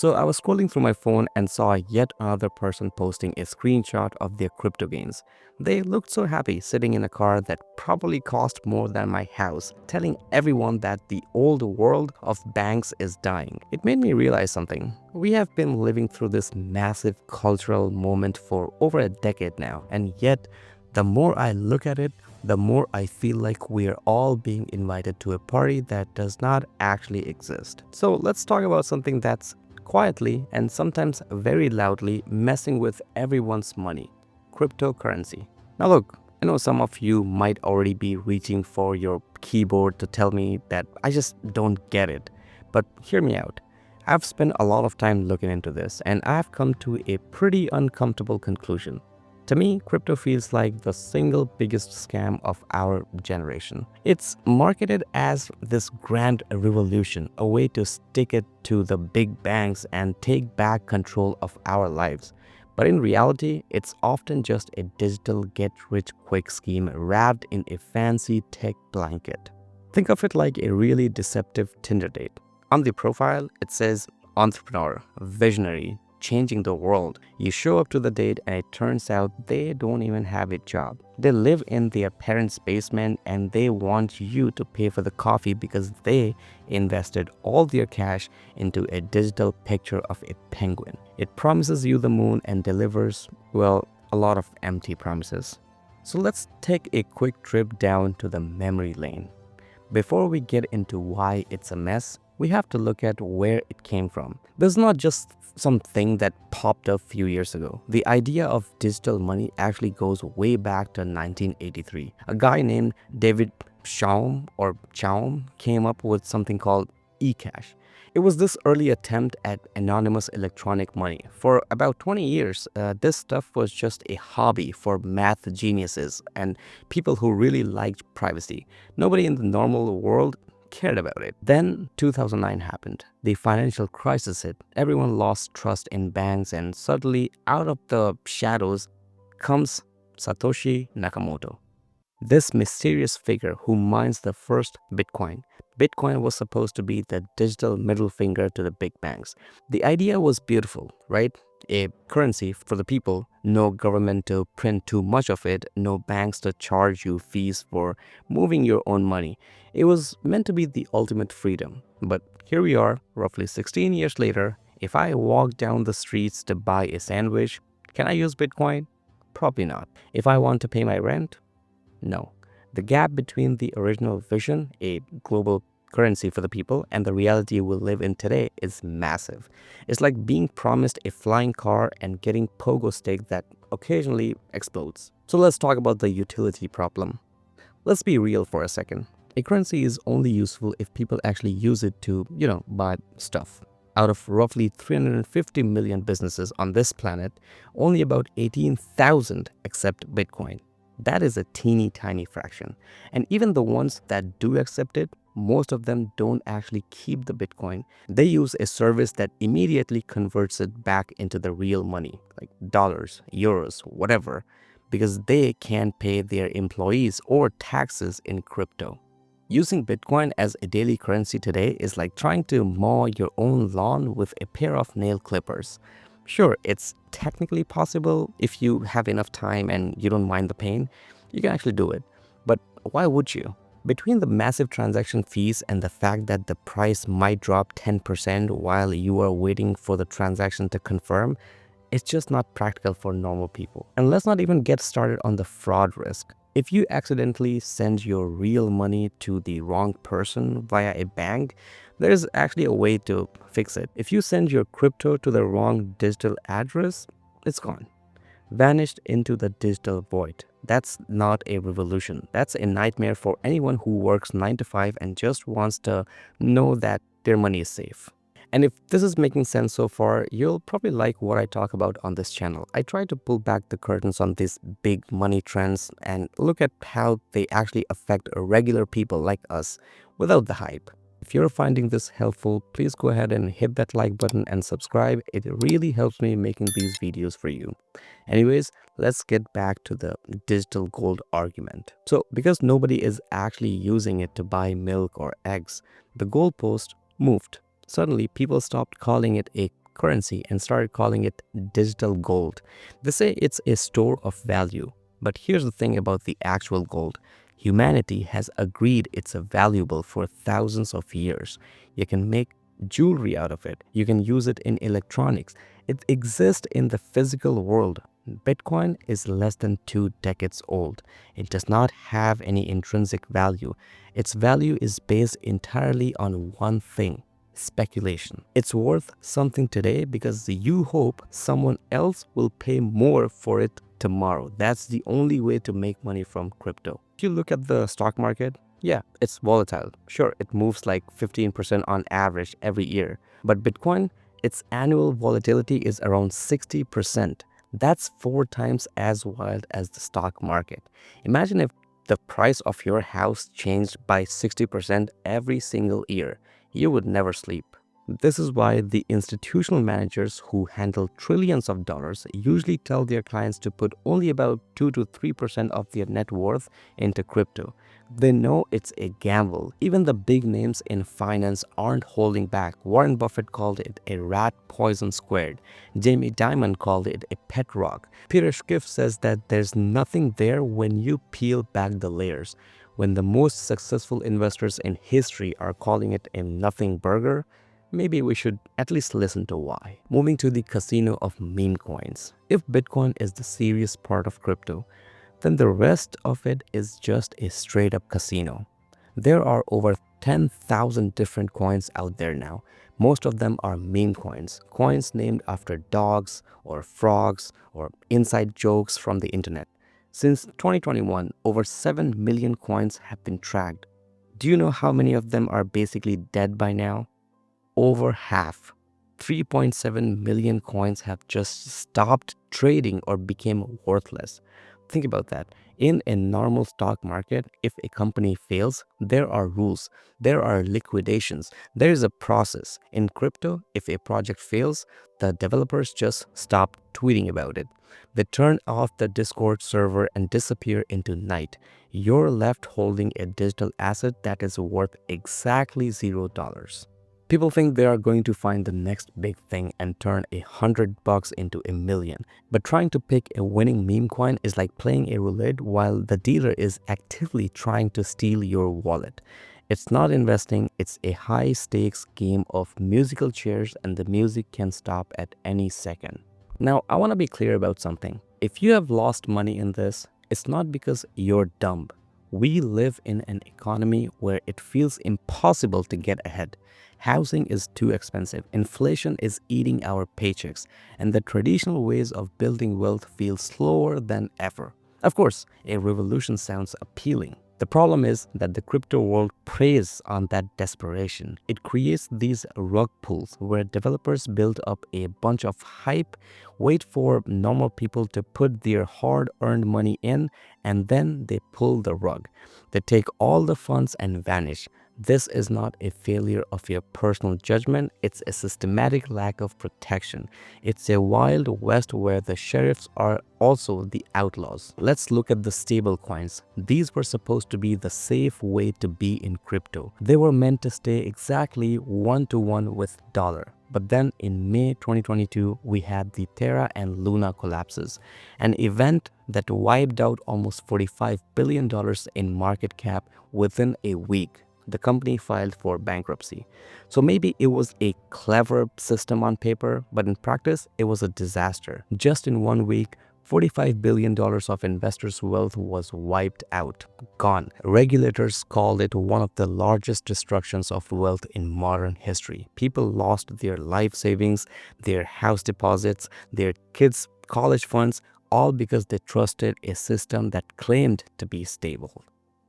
So I was scrolling through my phone and saw yet another person posting a screenshot of their crypto gains. They looked so happy sitting in a car that probably cost more than my house, telling everyone that the old world of banks is dying. It made me realize something. We have been living through this massive cultural moment for over a decade now, and yet the more I look at it, the more I feel like we're all being invited to a party that does not actually exist. So let's talk about something that's quietly and sometimes very loudly messing with everyone's money: cryptocurrency. Now look, I know some of you might already be reaching for your keyboard to tell me that I just don't get it, but hear me out. I've spent a lot of time looking into this, and I've come to a pretty uncomfortable conclusion. To me, crypto feels like the single biggest scam of our generation. It's marketed as this grand revolution, a way to stick it to the big banks and take back control of our lives. But in reality, it's often just a digital get-rich-quick scheme wrapped in a fancy tech blanket. Think of it like a really deceptive Tinder date. On the profile, it says entrepreneur, visionary, changing the world. You show up to the date and it turns out they don't even have a job. They live in their parents' basement and they want you to pay for the coffee because they invested all their cash into a digital picture of a penguin. It promises you the moon and delivers, well, a lot of empty promises. So let's take a quick trip down to the memory lane. Before we get into why it's a mess, we have to look at where it came from. This is not just something that popped up a few years ago. The idea of digital money actually goes way back to 1983. A guy named David Chaum came up with something called eCash. It was this early attempt at anonymous electronic money. For about 20 years, this stuff was just a hobby for math geniuses and people who really liked privacy. Nobody in the normal world cared about it. Then 2009 happened. The financial crisis hit. Everyone lost trust in banks, and suddenly out of the shadows comes Satoshi Nakamoto, this mysterious figure who mines the first Bitcoin. Bitcoin was supposed to be the digital middle finger to the big banks. The idea was beautiful, right? A currency for the people, no government to print too much of it, no banks to charge you fees for moving your own money. It was meant to be the ultimate freedom. But here we are, roughly 16 years later. If I walk down the streets to buy a sandwich, can I use Bitcoin? Probably not. If I want to pay my rent, no. The gap between the original vision, a global currency for the people, and the reality we live in today is massive. It's like being promised a flying car and getting pogo stick that occasionally explodes. So let's talk about the utility problem. Let's be real for a second. A currency is only useful if people actually use it to, buy stuff. Out of roughly 350 million businesses on this planet, only about 18,000 accept Bitcoin. That is a teeny tiny fraction. And even the ones that do accept it, most of them don't actually keep the Bitcoin. They use a service that immediately converts it back into the real money, like dollars, euros, whatever, because they can't pay their employees or taxes in crypto. Using Bitcoin as a daily currency today is like trying to mow your own lawn with a pair of nail clippers. Sure, it's technically possible if you have enough time and you don't mind the pain. You can actually do it. But why would you? Between the massive transaction fees and the fact that the price might drop 10% while you are waiting for the transaction to confirm, it's just not practical for normal people. And let's not even get started on the fraud risk. If you accidentally send your real money to the wrong person via a bank, there's actually a way to fix it. If you send your crypto to the wrong digital address, it's gone. Vanished into the digital void. That's not a revolution. That's a nightmare for anyone who works 9 to 5 and just wants to know that their money is safe. And if this is making sense so far, you'll probably like what I talk about on this channel. I try to pull back the curtains on these big money trends and look at how they actually affect regular people like us without the hype. If you're finding this helpful, please go ahead and hit that like button and subscribe. It really helps me making these videos for you. Anyways, let's get back to the digital gold argument. So because nobody is actually using it to buy milk or eggs, the goalpost moved. Suddenly, people stopped calling it a currency and started calling it digital gold. They say it's a store of value. But here's the thing about the actual gold. Humanity has agreed it's valuable for thousands of years. You can make jewelry out of it. You can use it in electronics. It exists in the physical world. Bitcoin is less than 2 decades old. It does not have any intrinsic value. Its value is based entirely on one thing: speculation. It's worth something today because you hope someone else will pay more for it tomorrow. That's the only way to make money from crypto. If you look at the stock market, yeah, it's volatile. Sure, it moves like 15% on average every year. But Bitcoin, its annual volatility is around 60%. That's 4 times as wild as the stock market. Imagine if the price of your house changed by 60% every single year. You would never sleep. This is why the institutional managers who handle trillions of dollars usually tell their clients to put only about 2 to 3% of their net worth into crypto. They know it's a gamble. Even the big names in finance aren't holding back. Warren Buffett called it a rat poison squared. Jamie Dimon called it a pet rock. Peter Schiff says that there's nothing there when you peel back the layers. When the most successful investors in history are calling it a nothing burger, maybe we should at least listen to why. Moving to the casino of meme coins. If Bitcoin is the serious part of crypto, then the rest of it is just a straight up casino. There are over 10,000 different coins out there now. Most of them are meme coins, coins named after dogs or frogs or inside jokes from the internet. Since 2021, over 7 million coins have been tracked. Do you know how many of them are basically dead by now? Over half. 3.7 million coins have just stopped trading or became worthless. Think about that. In a normal stock market, if a company fails, there are rules, there are liquidations, there is a process. In crypto, if a project fails, the developers just stop tweeting about it. They turn off the Discord server and disappear into night. You're left holding a digital asset that is worth exactly $0. People think they are going to find the next big thing and turn $100 into $1,000,000. But trying to pick a winning meme coin is like playing a roulette while the dealer is actively trying to steal your wallet. It's not investing, it's a high stakes game of musical chairs, and the music can stop at any second. Now, I want to be clear about something. If you have lost money in this, it's not because you're dumb. We live in an economy where it feels impossible to get ahead. Housing is too expensive, inflation is eating our paychecks, and the traditional ways of building wealth feel slower than ever. Of course, a revolution sounds appealing. The problem is that the crypto world preys on that desperation. It creates these rug pulls where developers build up a bunch of hype, wait for normal people to put their hard-earned money in, and then they pull the rug. They take all the funds and vanish. This is not a failure of your personal judgment, it's a systematic lack of protection. It's a wild west where the sheriffs are also the outlaws. Let's look at the stable coins. These were supposed to be the safe way to be in crypto. They were meant to stay exactly 1-to-1 with dollar. But then in May 2022, we had the Terra and Luna collapses, an event that wiped out almost $45 billion in market cap within a week. The company filed for bankruptcy. So maybe it was a clever system on paper, but in practice, it was a disaster. Just in 1 week, $45 billion of investors' wealth was wiped out, gone. Regulators called it one of the largest destructions of wealth in modern history. People lost their life savings, their house deposits, their kids' college funds, all because they trusted a system that claimed to be stable.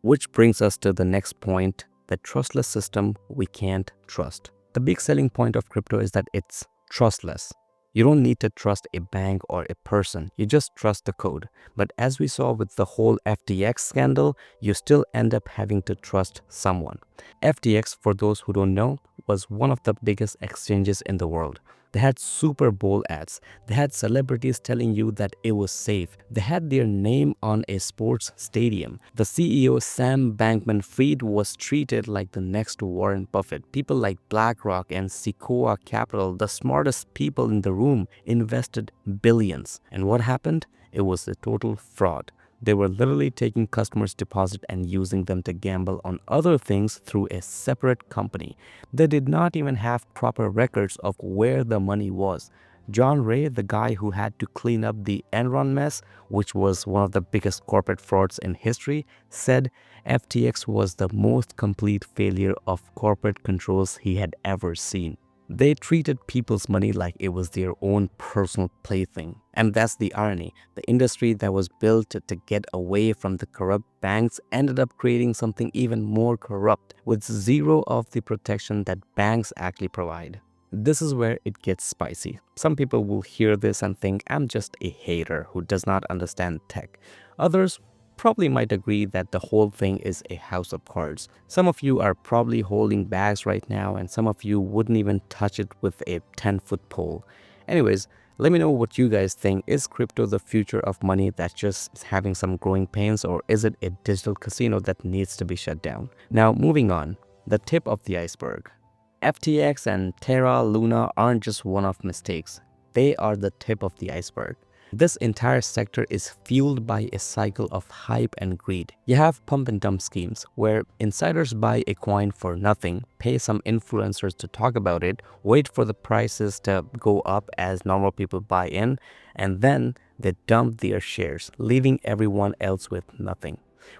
Which brings us to the next point, the trustless system we can't trust. The big selling point of crypto is that it's trustless. You don't need to trust a bank or a person, you just trust the code. But as we saw with the whole FTX scandal, you still end up having to trust someone. FTX, for those who don't know, was one of the biggest exchanges in the world. They had Super Bowl ads. They had celebrities telling you that it was safe. They had their name on a sports stadium. The CEO, Sam Bankman-Fried, was treated like the next Warren Buffett. People like BlackRock and Sequoia Capital, the smartest people in the room, invested billions. And what happened? It was a total fraud. They were literally taking customers' deposit and using them to gamble on other things through a separate company. They did not even have proper records of where the money was. John Ray, the guy who had to clean up the Enron mess, which was one of the biggest corporate frauds in history, said FTX was the most complete failure of corporate controls he had ever seen. They treated people's money like it was their own personal plaything. And that's the irony. The industry that was built to get away from the corrupt banks ended up creating something even more corrupt, with zero of the protection that banks actually provide. This is where it gets spicy. Some people will hear this and think I'm just a hater who does not understand tech. Others probably might agree that the whole thing is a house of cards. Some of you are probably holding bags right now, and some of you wouldn't even touch it with a 10-foot pole. Anyways, let me know what you guys think. Is crypto the future of money that's just having some growing pains, or is it a digital casino that needs to be shut down? Now, moving on, the tip of the iceberg. FTX and Terra Luna aren't just one-off mistakes. They are the tip of the iceberg. This entire sector is fueled by a cycle of hype and greed. You have pump and dump schemes where insiders buy a coin for nothing, pay some influencers to talk about it, wait for the prices to go up as normal people buy in, and then they dump their shares, leaving everyone else with nothing.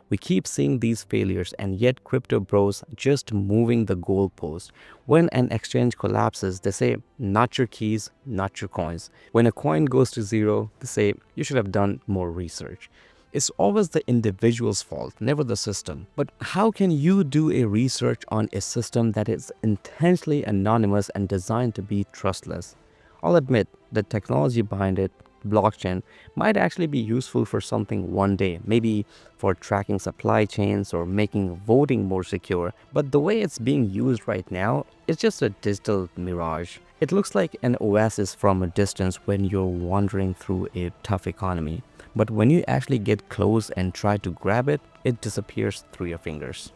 We keep seeing these failures, and yet crypto bros just moving the goalpost. When an exchange collapses, they say, not your keys, not your coins. When a coin goes to zero, they say, you should have done more research. It's always the individual's fault, never the system. But how can you do a research on a system that is intentionally anonymous and designed to be trustless? I'll admit, the technology behind it, blockchain, might actually be useful for something one day, maybe for tracking supply chains or making voting more secure. But the way it's being used right now, it's just a digital mirage. It looks like an oasis from a distance when you're wandering through a tough economy. But when you actually get close and try to grab it, it disappears through your fingers.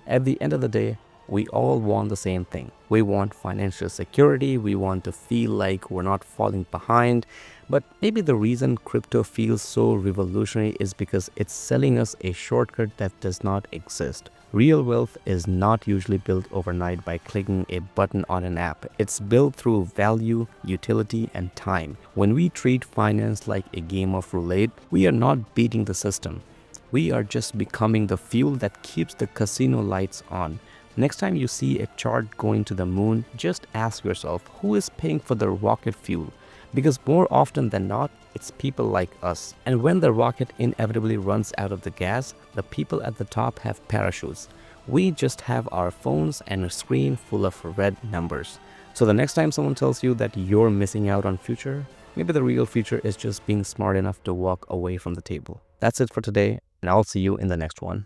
At the end of the day, we all want the same thing. We want financial security. We want to feel like we're not falling behind. But maybe the reason crypto feels so revolutionary is because it's selling us a shortcut that does not exist. Real wealth is not usually built overnight by clicking a button on an app. It's built through value, utility, and time. When we treat finance like a game of roulette, we are not beating the system. We are just becoming the fuel that keeps the casino lights on. Next time you see a chart going to the moon, just ask yourself, who is paying for the rocket fuel? Because more often than not, it's people like us. And when the rocket inevitably runs out of the gas, the people at the top have parachutes. We just have our phones and a screen full of red numbers. So the next time someone tells you that you're missing out on future, maybe the real future is just being smart enough to walk away from the table. That's it for today, and I'll see you in the next one.